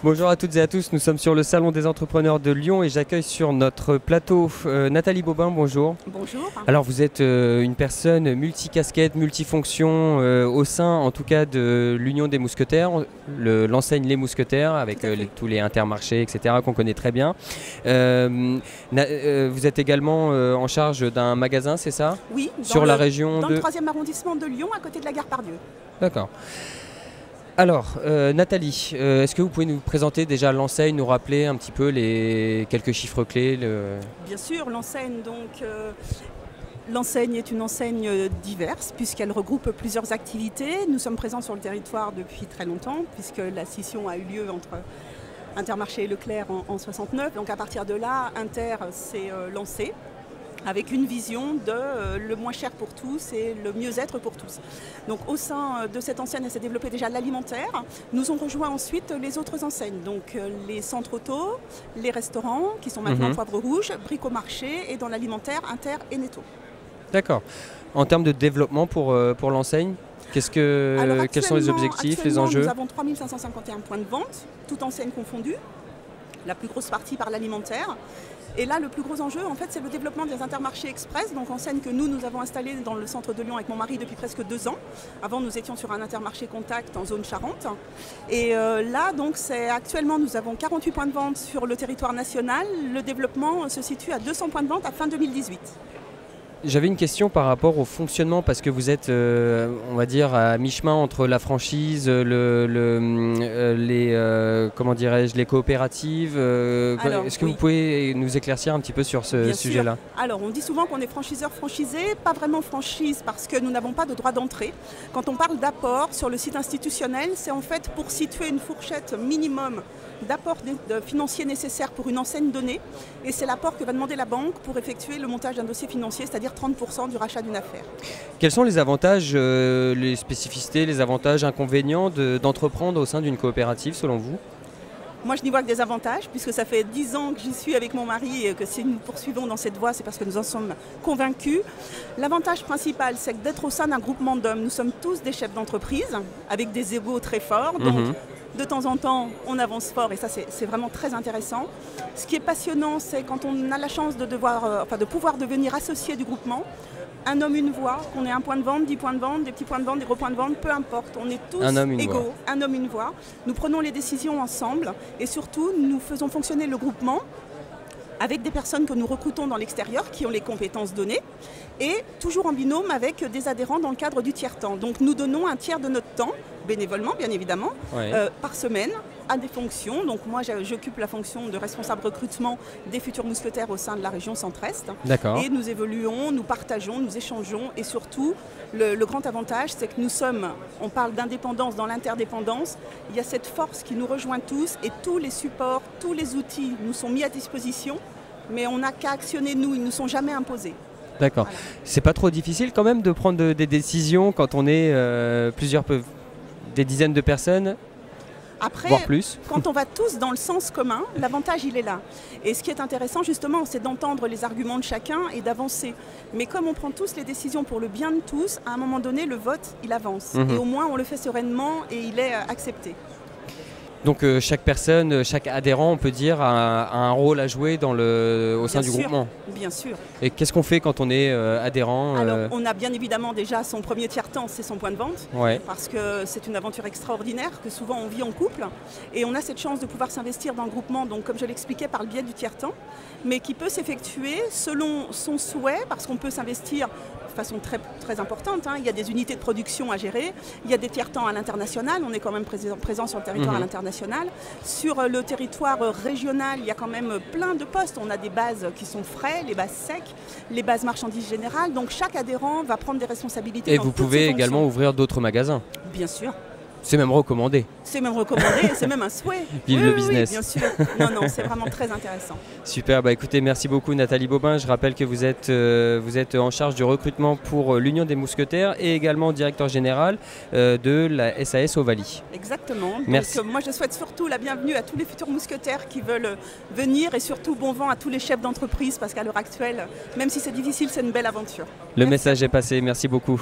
Bonjour à toutes et à tous, nous sommes sur le Salon des entrepreneurs de Lyon et j'accueille sur notre plateau Nathalie Bobin, bonjour. Bonjour. Alors vous êtes une personne multicasquette, multifonction au sein en tout cas de l'Union des Mousquetaires, l'enseigne Les Mousquetaires avec tous les intermarchés etc. qu'on connaît très bien. Vous êtes également en charge d'un magasin, c'est ça? Oui, sur la région dans le 3e arrondissement de Lyon à côté de la gare Pardieu. D'accord. Alors, Nathalie, est-ce que vous pouvez nous présenter déjà l'enseigne, nous rappeler un petit peu les quelques chiffres clés Bien sûr, l'enseigne l'enseigne est une enseigne diverse puisqu'elle regroupe plusieurs activités. Nous sommes présents sur le territoire depuis très longtemps puisque la scission a eu lieu entre Intermarché et Leclerc en 69. Donc à partir de là, Inter s'est lancé avec une vision de le moins cher pour tous et le mieux-être pour tous. Donc au sein de cette enseigne, elle s'est développée déjà l'alimentaire. Nous ont rejoint ensuite les autres enseignes, donc les centres auto, les restaurants qui sont maintenant Poivre Rouge, Bricomarché et dans l'alimentaire, Inter et Netto. D'accord. En termes de développement pour l'enseigne, quels sont les objectifs, les enjeux? Nous avons 3551 points de vente, toutes enseignes confondues, la plus grosse partie par l'alimentaire. Et là, le plus gros enjeu, en fait, c'est le développement des intermarchés express, donc enseignes que nous avons installées dans le centre de Lyon avec mon mari depuis presque 2 ans. Avant, nous étions sur un intermarché contact en zone Charente. Et là, donc, actuellement, nous avons 48 points de vente sur le territoire national. Le développement se situe à 200 points de vente à fin 2018. J'avais une question par rapport au fonctionnement parce que vous êtes, on va dire, à mi-chemin entre la franchise, les coopératives. Est-ce que vous pouvez nous éclaircir un petit peu sur ce sujet-là? Alors, on dit souvent qu'on est franchiseur-franchisé, pas vraiment franchise parce que nous n'avons pas de droit d'entrée. Quand on parle d'apport sur le site institutionnel, c'est en fait pour situer une fourchette minimum d'apport financier nécessaire pour une enseigne donnée. Et c'est l'apport que va demander la banque pour effectuer le montage d'un dossier financier, c'est-à-dire 30% du rachat d'une affaire. Quels sont les avantages, les spécificités, les avantages, inconvénients d'entreprendre au sein d'une coopérative selon vous? Moi, je n'y vois que des avantages, puisque ça fait 10 ans que j'y suis avec mon mari et que si nous poursuivons dans cette voie, c'est parce que nous en sommes convaincus. L'avantage principal, c'est que d'être au sein d'un groupement d'hommes, nous sommes tous des chefs d'entreprise, avec des égos très forts. Donc, de temps en temps, on avance fort et ça, c'est vraiment très intéressant. Ce qui est passionnant, c'est quand on a la chance de pouvoir devenir associé du groupement. Un homme, une voix, qu'on ait un point de vente, 10 points de vente, des petits points de vente, des gros points de vente, peu importe. On est tous égaux, un homme, une voix. Nous prenons les décisions ensemble et surtout, nous faisons fonctionner le groupement avec des personnes que nous recrutons dans l'extérieur qui ont les compétences données et toujours en binôme avec des adhérents dans le cadre du tiers-temps. Donc nous donnons un tiers de notre temps, bénévolement bien évidemment, par semaine à des fonctions. Donc moi j'occupe la fonction de responsable recrutement des futurs mousquetaires au sein de la région Centre-Est. Et nous évoluons, nous partageons, nous échangeons et surtout le grand avantage c'est que on parle d'indépendance dans l'interdépendance, il y a cette force qui nous rejoint tous et tous les supports, tous les outils nous sont mis à disposition mais on n'a qu'à actionner nous, ils ne nous sont jamais imposés. D'accord. Voilà. C'est pas trop difficile quand même de prendre des décisions quand on est des dizaines de personnes? Après, voire plus. Quand on va tous dans le sens commun, l'avantage il est là. Et ce qui est intéressant justement, c'est d'entendre les arguments de chacun et d'avancer. Mais comme on prend tous les décisions pour le bien de tous, à un moment donné, le vote, il avance. Et au moins, on le fait sereinement et il est accepté. Donc chaque personne, chaque adhérent, on peut dire, a un rôle à jouer au sein du groupement. Bien sûr. Et qu'est-ce qu'on fait quand on est adhérent? Alors, on a bien évidemment déjà son premier tiers-temps, c'est son point de vente. Parce que c'est une aventure extraordinaire que souvent on vit en couple. Et on a cette chance de pouvoir s'investir dans le groupement, donc comme je l'expliquais, par le biais du tiers-temps, mais qui peut s'effectuer selon son souhait, parce qu'on peut s'investir de façon très, très importante. Il y a des unités de production à gérer, il y a des tiers-temps à l'international, on est quand même présent sur le territoire à l'international. Sur le territoire régional, il y a quand même plein de postes. On a des bases qui sont frais, les bases secs, les bases marchandises générales. Donc chaque adhérent va prendre des responsabilités. Et vous pouvez également ouvrir d'autres magasins? Bien sûr. C'est même recommandé. C'est même recommandé, c'est même un souhait. Vive le business. Oui, bien sûr. Non, c'est vraiment très intéressant. Super, écoutez, merci beaucoup Nathalie Bobin. Je rappelle que vous êtes en charge du recrutement pour l'Union des Mousquetaires et également directeur général de la SAS Ovalie. Exactement. Merci. Donc, moi je souhaite surtout la bienvenue à tous les futurs mousquetaires qui veulent venir et surtout bon vent à tous les chefs d'entreprise parce qu'à l'heure actuelle, même si c'est difficile, c'est une belle aventure. Le message est passé, merci beaucoup.